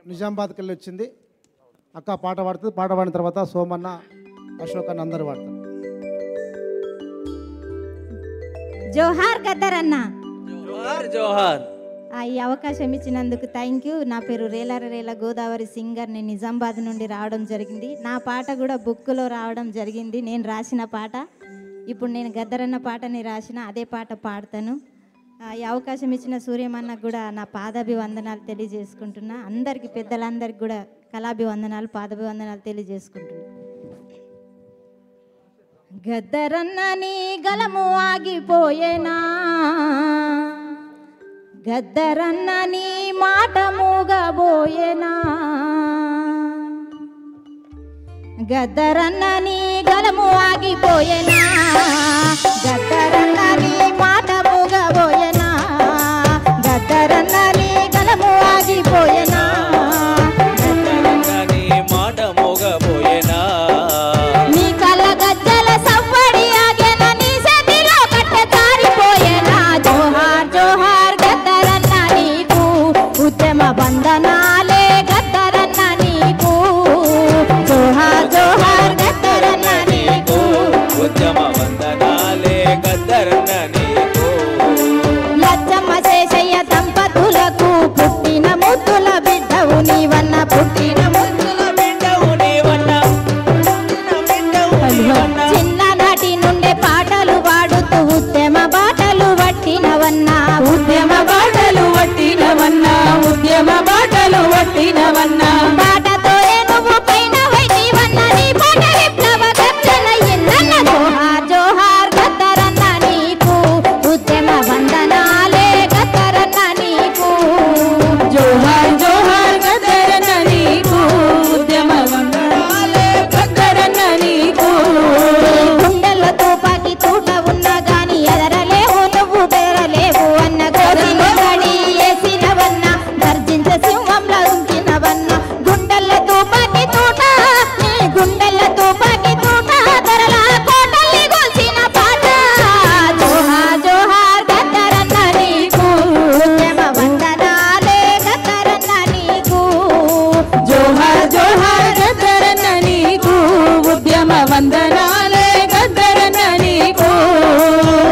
నిజామాబాద్కి వెళ్ళి వచ్చింది. అక్క పాట పాడుతుంది. పాట పాడిన తర్వాత సోమన్న, అశోక్ అన్న అందరూ పాడతారు. జోహార్ గద్దర్ అన్న. జోహార్ జోహార్. ఈ అవకాశం ఇచ్చినందుకు థ్యాంక్ యూ. నా పేరు రేల గోదావరి సింగర్. నేను నిజామాబాద్ నుండి రావడం జరిగింది. నా పాట కూడా బుక్లో రావడం జరిగింది. నేను రాసిన పాట. ఇప్పుడు నేను గద్దరన్న పాటని రాసిన అదే పాట పాడతాను. ఈ అవకాశం ఇచ్చిన సూర్యమన్నకు కూడా నా పాదాభివందనాలు తెలియజేసుకుంటున్నా. అందరికీ పెద్దలందరికీ కూడా కళాభివందనాలు, పాదాభివందనాలు తెలియజేసుకుంటున్నా. గద్దరన్న నీ గలము ఆగిపోయేనా, గద్దరన్న నీ మాట మూగబోయేనా, గద్దరన్న నీ గలము ఆగిపోయేనా, గద్దరన్న నీ మాట మూగబోయేనా, గద్దరన్న నీ గలము ఆగిపోయేనా, గద్దరన్న నీ మాట మోగబోయేనా, నీ కళ్ళ గజ్జల సవ్వడి ఆగేనా, నీ చేతిలో కట్టె జారిపోయేనా. జోహార్ జోహార్ గద్దరన్న నీకు ఉద్యమ వందనాలే, గద్దరన్న నీకు జోహార్ జోహార్ గద్దరన్న నీకు ఉద్యమ వందనాలే, గద్దరన్న నీకు. లచ్చమ్మ శేషయ్య దంపతులకు పుట్టిన ముద్దుల బిడ్డవు నీవన్న, పుట్టిన ముద్దుల బిడ్డవు నీవన్న, బిడ్డవు నీవన్న. చిన్ననాటి నుండే పాటలు పాడుతూ ఉద్యమ బాటలు పట్టినవన్నా, ఉద్యమ బాటలు పట్టినవన్నా, ఉద్యమ బాటలు పట్టినవన్నా. పాటతోనే నువ్వు పైన వైవన్న, నీ పాట విప్లవ గర్జనయ్యిందన్న. జోహార్ జోహార్ గద్దరన్న నీకు ఉద్యమ వందనాలే, గద్దరన్న నీకు జోహార్ జోహార్ గద్దరన్న నీకు ఉద్యమ వందనాలే, గద్దరన్న నీకు. గుండెల్లో తుపాకి తూట ఉన్నా గాని ఎదరలేవు నువ్వు బెదరలేవు అన్న, గోసిన గడి వేసినవన్న, గర్జించే సింహంలో ఉంచినవన్న. గుండెల్లో తుపాకి తూట, నీ గుండెల్లో తుపాకి తూట, ధరల కోటల్ని గొల్చిన పాట. జోహార్ జోహార్ గద్దరన్న నీకు ఉద్యమ వందనాలే, గద్దరన్న నీకు జోహార్ జోహార్ గద్దరన్న నీకు ఉద్యమ వందనాలే, గద్దరన్న నీకు.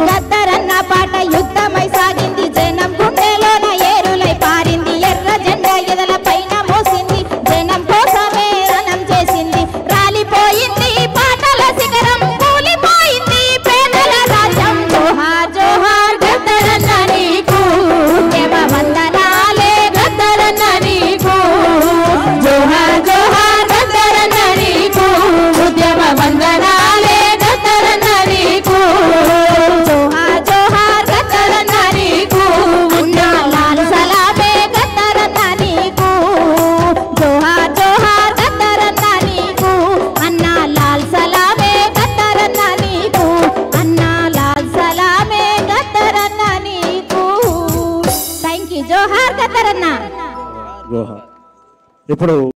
గద్దరన్న పాట యుద్ధమై సాగింది, జనం గుండెలోన ఏరులై పారింది, ఎర్ర జెండా ఎదల పైన మోసింది, జనం కోసమే రణం చేసింది. రాలిపోయింది పాటల శిఖరం, కూలిపోయింది పేదల రాజ్యం. జోహార్ జోహార్ గద్దరన్న నీకు ఉద్యమ వందనాలే, గద్దరన్న నీకు జోహార్ జోహార్ గద్దరన్న నీకు ఉద్యమ వందనాలే, గద్దరన్న నీకు జోహార్ జోహార్ గద్దరన్న నీకు ఉన్నా లాల్ సలామే, గద్దరన్న నీకు జోహార్ జోహార్ గద్దరన్న నీకు అన్నా లాల్ సలామే, గద్దరన్న నీకు అన్నా లాల్ సలామే, గద్దరన్న నీకు. Thank you. జోహార్ గద్దరన్న. జోహార్. ఇప్పుడు